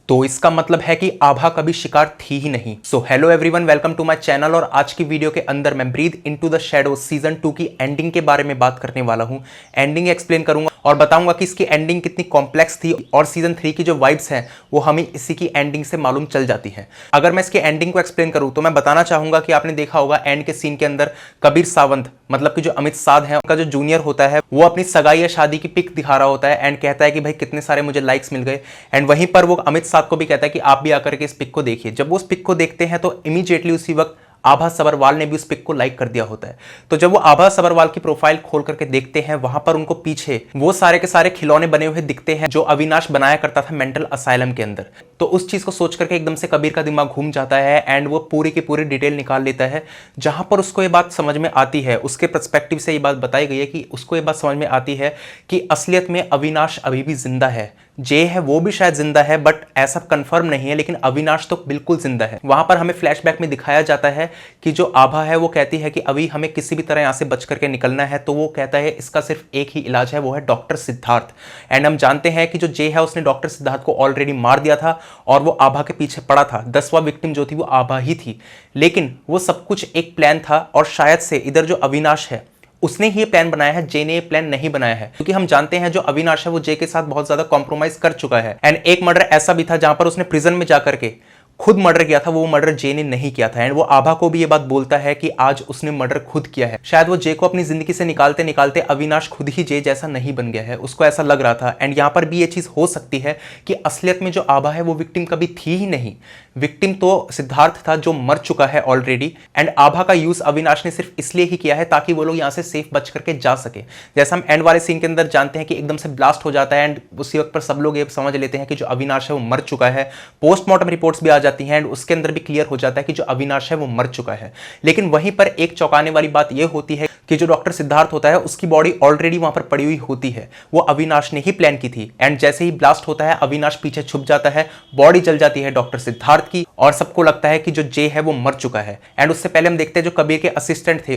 तो इसका मतलब है कि आभा कभी शिकार थी ही नहीं। So hello everyone, welcome to my channel. और आज की वीडियो के अंदर मैं breathe into the shadow season 2 की एंडिंग के बारे में बात करने वाला हूं। एंडिंग एक्सप्लेन करूंगा और बताऊंगा कि इसकी एंडिंग कितनी कॉम्प्लेक्स थी और सीजन 3 की जो वाइब्स हैं वो हमें इसी की एंडिंग से मालूम चल जाती है। अगर मैं इसकी एंडिंग को एक्सप्लेन करूं तो मैं बताना चाहूंगा कि आपने देखा होगा एंड के सीन के अंदर कबीर सावंत मतलब कि जो अमित साध है उनका जो जूनियर होता है वो अपनी सगाई या शादी की पिक दिखा रहा होता है एंड कहता है कि भाई कितने सारे मुझे लाइक्स मिल गए। एंड वहीं पर वो अमित साध को भी कहता है कि आप भी आकर के इस पिक को देखिए। जब वो उस पिक को देखते हैं तो इमीडिएटली उसी वक्त आभा सबरवाल ने भी उस पिक को लाइक कर दिया होता है। तो जब वो आभा सबरवाल की प्रोफाइल खोल करके देखते हैं वहां पर उनको पीछे वो सारे के सारे खिलौने बने हुए दिखते हैं जो अविनाश बनाया करता था मेंटल असाइलम के अंदर। तो उस चीज को सोच करके एकदम से कबीर का दिमाग घूम जाता है एंड वो पूरी की पूरी डिटेल निकाल लेता है। जहां पर उसको ये बात समझ में आती है, उसके पर्सपेक्टिव से ये बात बताई गई है कि उसको ये बात समझ में आती है कि असलियत में अविनाश अभी भी जिंदा है। जे है वो भी शायद जिंदा है बट ऐसा कंफर्म नहीं है, लेकिन अविनाश तो बिल्कुल जिंदा है। वहां पर हमें फ्लैशबैक में दिखाया जाता है कि जो आभा है वो कहती है कि अभी हमें किसी भी तरह यहां से बच करके निकलना है। तो वो कहता है इसका सिर्फ एक ही इलाज है, वो है डॉक्टर सिद्धार्थ। एंड हम जानते हैं कि जो जे है उसने डॉक्टर सिद्धार्थ को ऑलरेडी मार दिया था और वो आभा के पीछे पड़ा था। 10वां विक्टिम जो थी वो आभा ही थी, लेकिन वो सब कुछ एक प्लान था और शायद से इधर जो अविनाश है उसने ही ये प्लान बनाया है, जे ने ये प्लान नहीं बनाया है। क्योंकि हम जानते हैं जो अविनाश है वो जे के साथ बहुत ज्यादा कॉम्प्रोमाइज कर चुका है। एंड एक मर्डर ऐसा भी था जहां पर उसने प्रिजन में जाकर के खुद मर्डर किया था, वो मर्डर जे ने नहीं किया था। एंड वो आभा को भी ये बात बोलता है कि आज उसने मर्डर खुद किया है। शायद वो जे को अपनी जिंदगी से निकालते निकालते अविनाश खुद ही जे जैसा नहीं बन गया है, उसको ऐसा लग रहा था। एंड यहां पर भी ये चीज हो सकती है कि असलियत में जो आभा है वो विक्टिम कभी थी ही नहीं। विक्टिम तो सिद्धार्थ था जो मर चुका है ऑलरेडी। एंड आभा का यूज अविनाश ने सिर्फ इसलिए ही किया है ताकि वो लोग यहां से सेफ बच करके जा सके। जैसा हम एंड वाले सीन के अंदर जानते हैं कि एकदम से ब्लास्ट हो जाता है एंड उसी वक्त पर सब लोग ये समझ लेते हैं कि जो अविनाश है वो मर चुका है। पोस्टमार्टम रिपोर्ट्स भी आ जाती हैं एंड उसके अंदर भी क्लियर हो जाता है कि जो अविनाश है वो मर चुका है। लेकिन वहीं पर एक चौंकाने वाली बात यह होती है कि जो डॉक्टर सिद्धार्थ होता है उसकी बॉडी ऑलरेडी वहां पर पड़ी हुई होती है। वो अविनाश ने ही प्लान की थी। एंड जैसे ही ब्लास्ट होता है अविनाश पीछे छुप जाता है, बॉडी जल जाती है डॉक्टर सिद्धार्थ की और सबको लगता है कि जो जे है वो मर चुका है। एंड उससे पहले हम देखते हैं जो कबीर के असिस्टेंट थे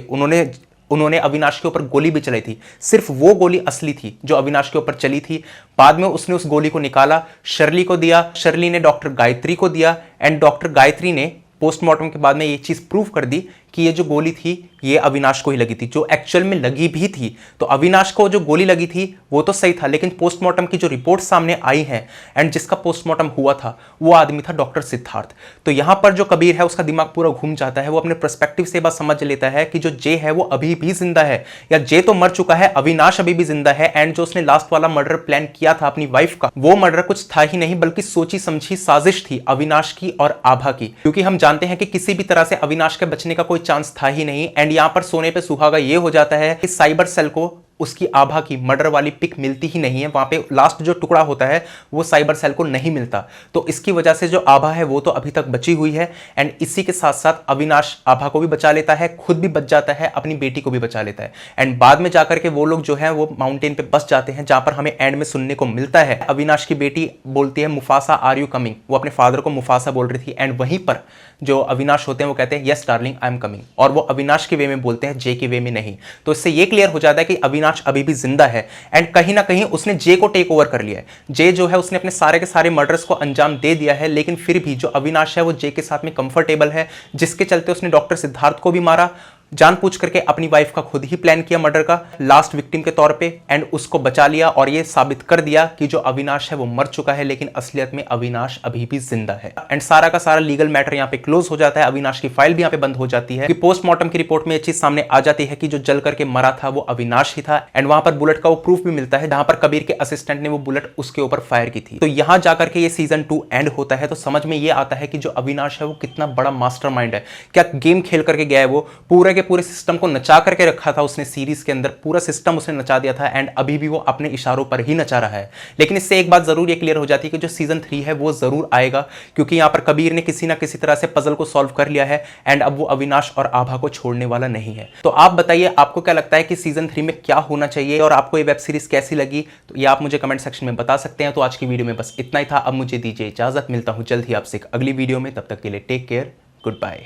उन्होंने अविनाश के ऊपर गोली भी चलाई थी। सिर्फ वो गोली असली थी जो अविनाश के ऊपर चली थी। बाद में उसने उस गोली को निकाला, शर्ली को दिया, शर्ली ने डॉक्टर गायत्री को दिया एंड डॉक्टर गायत्री ने पोस्टमार्टम के बाद में ये चीज प्रूव कर दी कि ये जो गोली थी ये अविनाश को ही लगी थी, जो एक्चुअल में लगी भी थी। तो अविनाश को जो गोली लगी थी वो तो सही था, लेकिन पोस्टमार्टम की जो रिपोर्ट सामने आई है एंड जिसका पोस्टमार्टम हुआ था वो आदमी था डॉक्टर सिद्धार्थ। तो यहां पर जो कबीर है उसका दिमाग पूरा घूम जाता है। वो अपने पर्सपेक्टिव से बात समझ लेता है कि जो जे है वो अभी भी जिंदा है, या जे तो मर चुका है, अविनाश अभी भी जिंदा है। एंड जो उसने लास्ट वाला मर्डर प्लान किया था अपनी वाइफ का, वो मर्डर कुछ था ही नहीं बल्कि सोची समझी साजिश थी अविनाश की और आभा की। क्योंकि हम जानते हैं कि किसी भी तरह से अविनाश के बचने का कोई चांस था ही नहीं। एंड यहां पर सोने पे सुहागा ये हो जाता है कि साइबर सेल को उसकी आभा की मर्डर वाली पिक मिलती ही नहीं है। वहां पे लास्ट जो टुकड़ा होता है वो साइबर सेल को नहीं मिलता। तो इसकी वजह से जो आभा है वो तो अभी तक बची हुई है। एंड इसी के साथ साथ अविनाश आभा को भी बचा लेता है, खुद भी बच जाता है, अपनी बेटी को भी बचा लेता है। एंड बाद में जाकर के वो लोग जो है वो माउंटेन पे बस जाते हैं, जहां पर हमें एंड में सुनने को मिलता है अविनाश की बेटी बोलती है मुफासा आर यू कमिंग। वो अपने फादर को मुफासा बोल रही थी एंड वहीं पर जो अविनाश होते हैं वो कहते हैं yes darling I am coming, और वो अविनाश के वे में बोलते हैं, जे के वे में नहीं। तो इससे ये क्लियर हो जाता है कि अविनाश अभी भी जिंदा है एंड कहीं ना कहीं उसने जे को टेक ओवर कर लिया है। जे जो है उसने अपने सारे के सारे मर्डर्स को अंजाम दे दिया है, लेकिन फिर भी जो अविनाश है वो जे के साथ में कंफर्टेबल है, जिसके चलते उसने डॉक्टर सिद्धार्थ को भी मारा, जानबूझ करके अपनी वाइफ का खुद ही प्लान किया मर्डर का लास्ट विक्टिम के तौर पे एंड उसको बचा लिया और ये साबित कर दिया कि जो अविनाश है वो मर चुका है, लेकिन असलियत में अविनाश अभी भी जिंदा है। एंड सारा का सारा लीगल मैटर यहाँ पे क्लोज हो जाता है। अविनाश की फाइल भी यहाँ पे बंद हो जाती है कि पोस्टमार्टम की रिपोर्ट में ये चीज सामने आ जाती है कि जो जल करके मरा था वो अविनाश ही था। एंड वहां पर बुलेट का वो प्रूफ भी मिलता है जहां पर कबीर के असिस्टेंट ने वो बुलेट उसके ऊपर फायर की थी। तो यहां जाकर के ये सीजन 2 एंड होता है। तो समझ में ये आता है कि जो अविनाश है वो कितना बड़ा मास्टरमाइंड है, क्या गेम खेल करके गया है। वो पूरे के पूरे सिस्टम को नचा करके रखा था उसने, सीरीज के अंदर पूरा सिस्टम उसने नचा दिया था एंड अभी भी वो अपने इशारों पर ही नचा रहा है। लेकिन इससे एक बात जरूर ये क्लियर हो जाती है कि जो सीजन 3 है वो जरूर आएगा, क्योंकि यहां पर कबीर ने किसी ना किसी तरह से पजल को सॉल्व कर लिया है एंड अब वो अविनाश और आभा को छोड़ने वाला नहीं है। तो आप बताइए आपको क्या लगता है कि सीजन 3 में क्या होना चाहिए और आपको ये वेब सीरीज कैसी लगी, तो ये आप मुझे कमेंट सेक्शन में बता सकते हैं। तो आज की वीडियो में बस इतना ही था। अब मुझे दीजिए इजाजत, मिलता हूं जल्द ही आपसे एक अगली वीडियो में। तब तक के लिए टेक केयर, गुड बाय।